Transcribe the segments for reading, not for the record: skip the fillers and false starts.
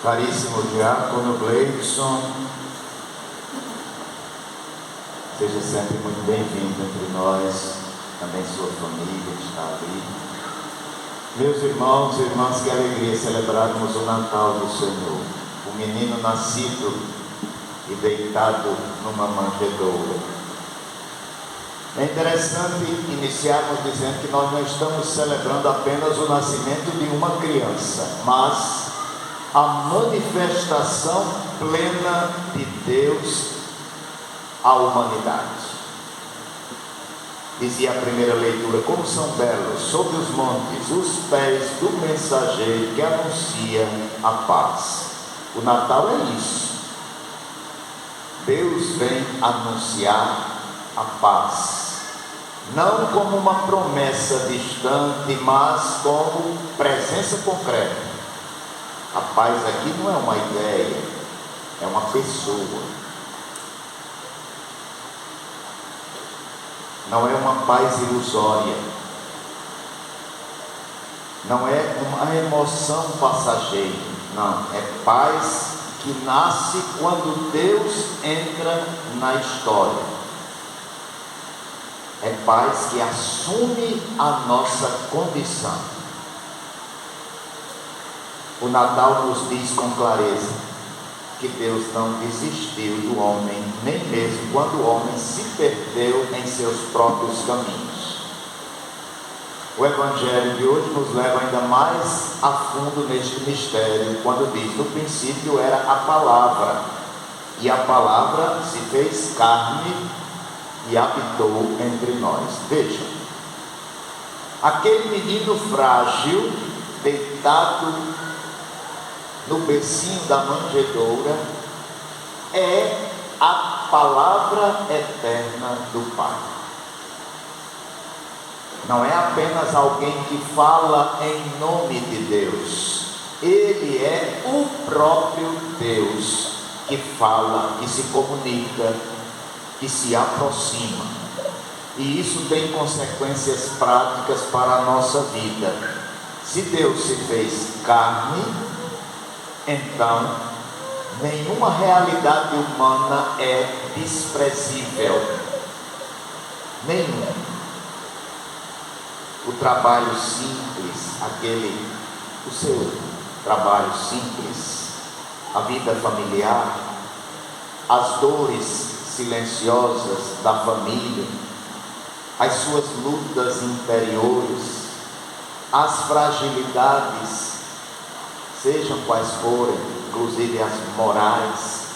Caríssimo diácono Gleison, seja sempre muito bem-vindo entre nós, também sua família que está ali. Meus irmãos e irmãs, que alegria celebrarmos o Natal do Senhor, o menino nascido e deitado numa manjedoura. É interessante iniciarmos dizendo que nós não estamos celebrando apenas o nascimento de uma criança, mas a manifestação plena de Deus à humanidade. Dizia a primeira leitura: como são belos sobre os montes os pés do mensageiro que anuncia a paz. O Natal é isso. Deus vem anunciar a paz, não como uma promessa distante, mas como presença concreta. A paz aqui não é uma ideia, é uma pessoa. Não é uma paz ilusória, não é uma emoção passageira, não, é paz que nasce quando Deus entra na história. É paz que assume a nossa condição. O Natal nos diz com clareza que Deus não desistiu do homem, nem mesmo quando o homem se perdeu em seus próprios caminhos. O Evangelho de hoje nos leva ainda mais a fundo neste mistério, quando diz: no princípio era a palavra, e a palavra se fez carne e habitou entre nós. Vejam, aquele menino frágil, deitado no bercinho da manjedoura, é a palavra eterna do Pai. Não é apenas alguém que fala em nome de Deus, ele é o próprio Deus que fala, que se comunica, que se aproxima. E isso tem consequências práticas para a nossa vida. Se Deus se fez carne, então nenhuma realidade humana é desprezível. Nenhuma. O trabalho simples, o seu trabalho simples, a vida familiar, as dores silenciosas da família, as suas lutas interiores, as fragilidades, sejam quais forem, inclusive as morais,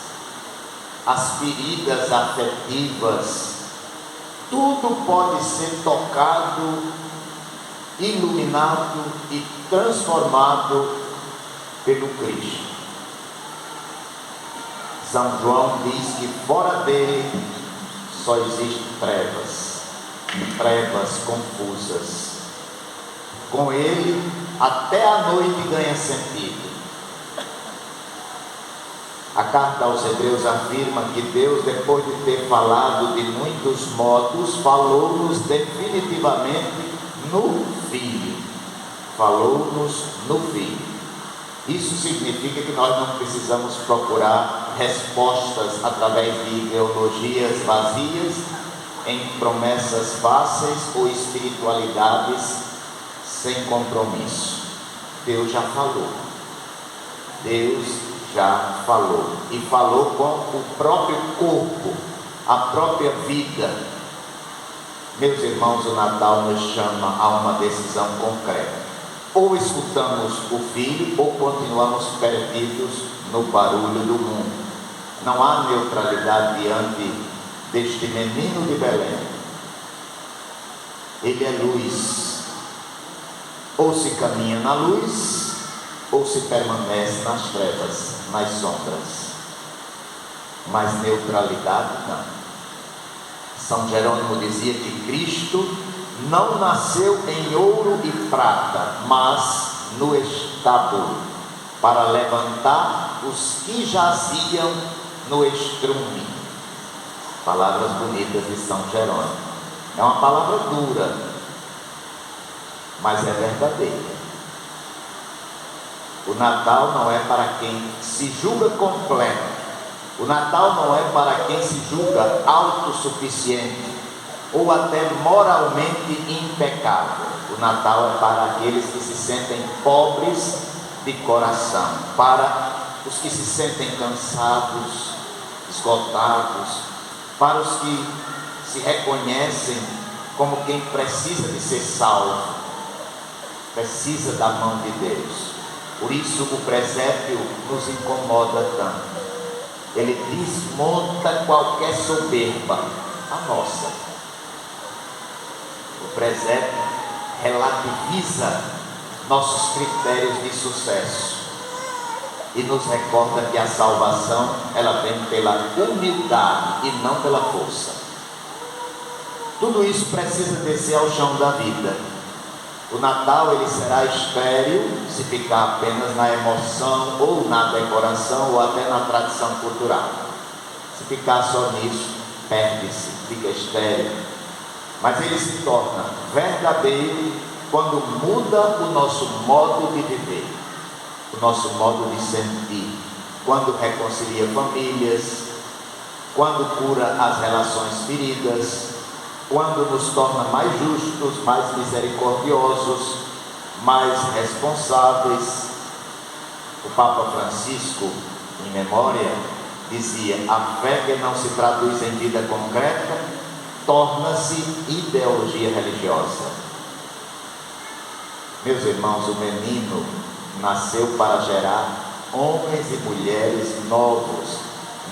as feridas afetivas, tudo pode ser tocado, iluminado e transformado pelo Cristo. São João diz que fora dele só existem trevas confusas. Com ele, até a noite ganha sentido. A carta aos Hebreus afirma que Deus, depois de ter falado de muitos modos, falou-nos definitivamente no Filho. Falou-nos no Filho. Isso significa que nós não precisamos procurar respostas através de ideologias vazias, em promessas fáceis ou espiritualidades sem compromisso. Deus já falou. Deus já falou. E falou com o próprio corpo, a própria vida. Meus irmãos, o Natal nos chama a uma decisão concreta. Ou escutamos o Filho, ou continuamos perdidos no barulho do mundo. Não há neutralidade diante deste menino de Belém. Ele é luz. Ou se caminha na luz, ou se permanece nas trevas, nas sombras. Mas neutralidade não. São Jerônimo dizia que Cristo não nasceu em ouro e prata, mas no estábulo, para levantar os que jaziam no estrume. Palavras bonitas de São Jerônimo. É uma palavra dura, mas é verdadeira. O Natal não é para quem se julga completo. O Natal não é para quem se julga autossuficiente ou até moralmente impecável. O Natal é para aqueles que se sentem pobres de coração, para os que se sentem cansados, esgotados, para os que se reconhecem como quem precisa de ser salvo, precisa da mão de Deus. Por isso o presépio nos incomoda tanto. Ele desmonta qualquer soberba, a nossa. O presépio relativiza nossos critérios de sucesso e nos recorda que a salvação, ela vem pela humildade e não pela força. Tudo isso precisa descer ao chão da vida. O Natal, ele será estéril se ficar apenas na emoção ou na decoração ou até na tradição cultural. Se ficar só nisso, perde-se, fica estéril. Mas ele se torna verdadeiro quando muda o nosso modo de viver, o nosso modo de sentir, quando reconcilia famílias, quando cura as relações feridas, quando nos torna mais justos, mais misericordiosos, mais responsáveis. O Papa Francisco, em memória, dizia: a fé que não se traduz em vida concreta torna-se ideologia religiosa. Meus irmãos, o menino nasceu para gerar homens e mulheres novos,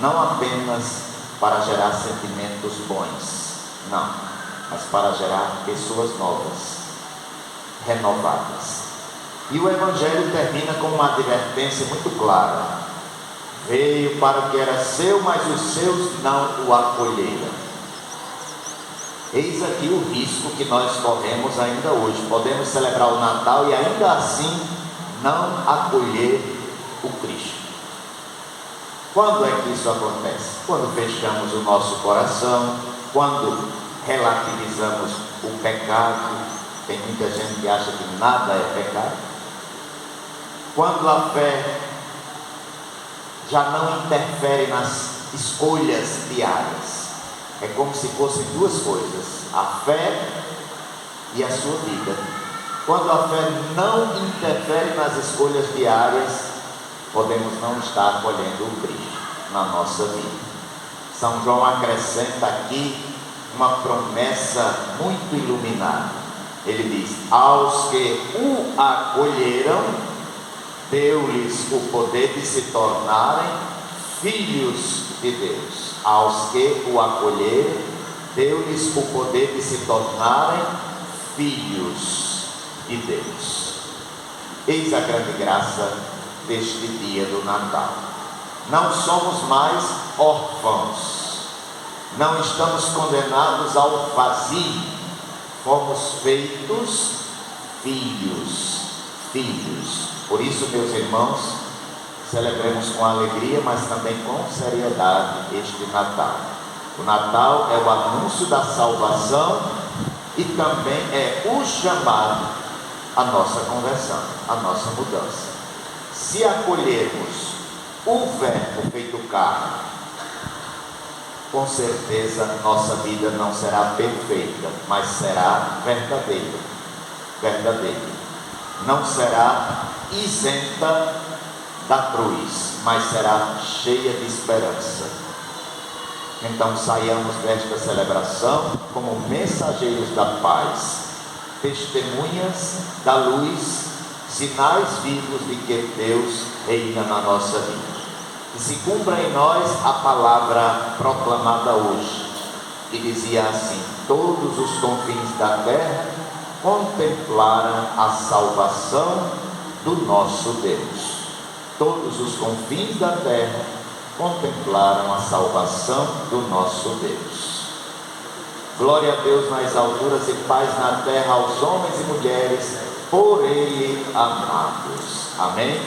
não apenas para gerar sentimentos bons, não, mas para gerar pessoas novas, renovadas. E o Evangelho termina com uma advertência muito clara: veio para o que era seu, mas os seus não o acolheram. Eis aqui o risco que nós corremos ainda hoje. Podemos celebrar o Natal e ainda assim não acolher o Cristo. Quando é que isso acontece? Quando fechamos o nosso coração, quando relativizamos o pecado. Tem muita gente que acha que nada é pecado. Quando a fé já não interfere nas escolhas diárias. É como se fossem duas coisas: a fé e a sua vida. Quando a fé não interfere nas escolhas diárias, podemos não estar acolhendo o Cristo na nossa vida. São João acrescenta aqui uma promessa muito iluminada. Ele diz: aos que o acolheram, deu-lhes o poder de se tornarem filhos de Deus. Aos que o acolherem, deu-lhes o poder de se tornarem filhos de Deus. Eis a grande graça deste dia do Natal. Não somos mais órfãos, não estamos condenados ao vazio, fomos feitos filhos. Por isso, meus irmãos, celebremos com alegria, mas também com seriedade este Natal. O Natal é o anúncio da salvação e também é o chamado à nossa conversão, à nossa mudança. Se acolhermos o Verbo feito carne, com certeza nossa vida não será perfeita, mas será verdadeira. Não será isenta da cruz, mas será cheia de esperança. Então saiamos desta celebração como mensageiros da paz, testemunhas da luz, sinais vivos de que Deus reina na nossa vida. Que se cumpra em nós a palavra proclamada hoje, que dizia assim: todos os confins da terra contemplaram a salvação do nosso Deus. Todos os confins da terra contemplaram a salvação do nosso Deus. Glória a Deus nas alturas e paz na terra aos homens e mulheres por Ele amados. Amém?